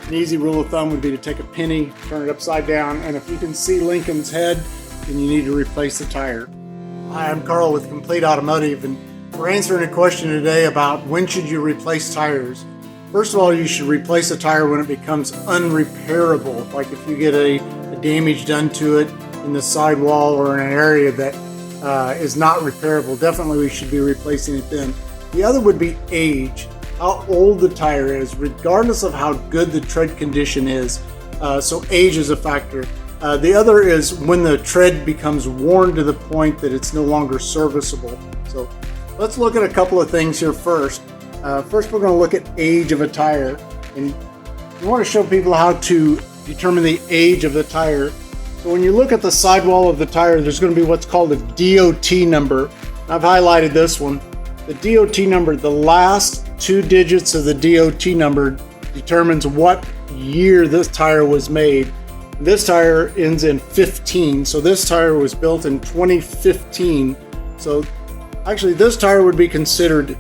An easy rule of thumb would be to take a penny, turn it upside down, and if you can see Lincoln's head, then you need to replace the tire. Hi, I'm Carl with Complete Automotive, and we're answering a question today about when should you replace tires. First of all, you should replace a tire when it becomes unrepairable, like if you get a damage done to it in the sidewall or in an area that is not repairable. Definitely we should be replacing it then. The other would be age, how old the tire is, regardless of how good the tread condition is. So age is a factor. The other is when the tread becomes worn to the point that it's no longer serviceable. So let's look at a couple of things here first. First, we're going to look at age of a tire, and we want to show people how to determine the age of the tire. So when you look at the sidewall of the tire, there's going to be what's called a DOT number. I've highlighted this one. The DOT number, the last two digits of the DOT number determines what year this tire was made. This tire ends in 15, so this tire was built in 2015. So actually this tire would be considered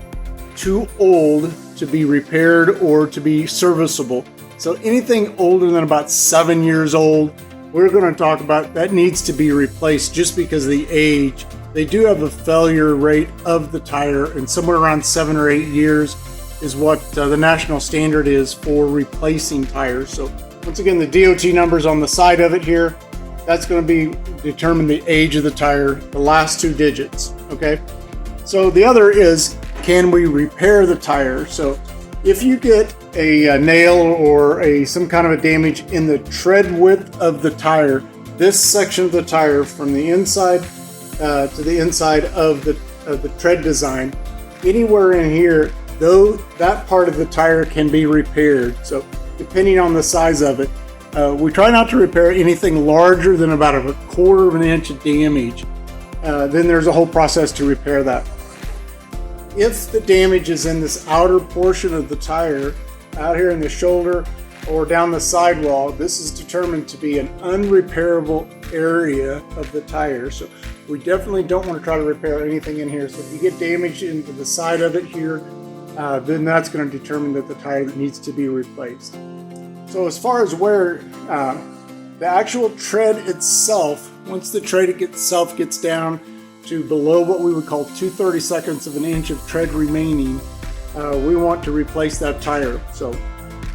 too old to be repaired or to be serviceable. So anything older than about 7 years old, we're going to talk about that needs to be replaced just because of the age. They do have a failure rate of the tire, and somewhere around 7 or 8 years is what the national standard is for replacing tires. So once again, the DOT numbers on the side of it here, that's going to be determine the age of the tire, the last two digits. Okay. So the other is, can we repair the tire? So if you get a nail or some kind of a damage in the tread width of the tire, this section of the tire from the inside to the inside of the tread design, anywhere in here, though that part of the tire can be repaired. So depending on the size of it, we try not to repair anything larger than about a quarter of an inch of damage. Then there's a whole process to repair that. If the damage is in this outer portion of the tire, out here in the shoulder or down the sidewall, this is determined to be an unrepairable area of the tire. So we definitely don't want to try to repair anything in here. So if you get damage into the side of it here, then that's going to determine that the tire needs to be replaced. So as far as where the actual tread itself, once the tread itself gets down to below what we would call 2/32 of an inch of tread remaining, we want to replace that tire. So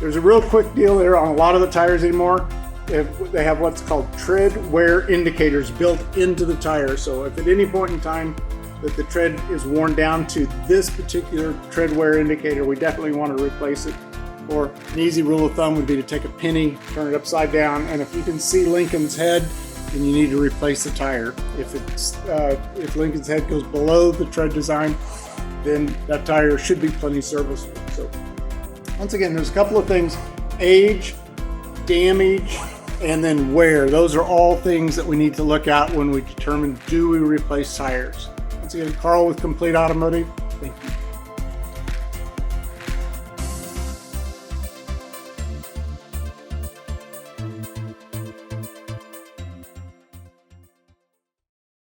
there's a real quick deal there on a lot of the tires anymore. They have what's called tread wear indicators built into the tire. So if at any point in time that the tread is worn down to this particular tread wear indicator, we definitely want to replace it. Or an easy rule of thumb would be to take a penny, turn it upside down, and if you can see Lincoln's head, then you need to replace the tire. If Lincoln's head goes below the tread design, then that tire should be plenty serviceable. So once again, there's a couple of things: age, damage, and then wear. Those are all things that we need to look at when we determine, do we replace tires? Once again, Carl with Complete Automotive. Thank you.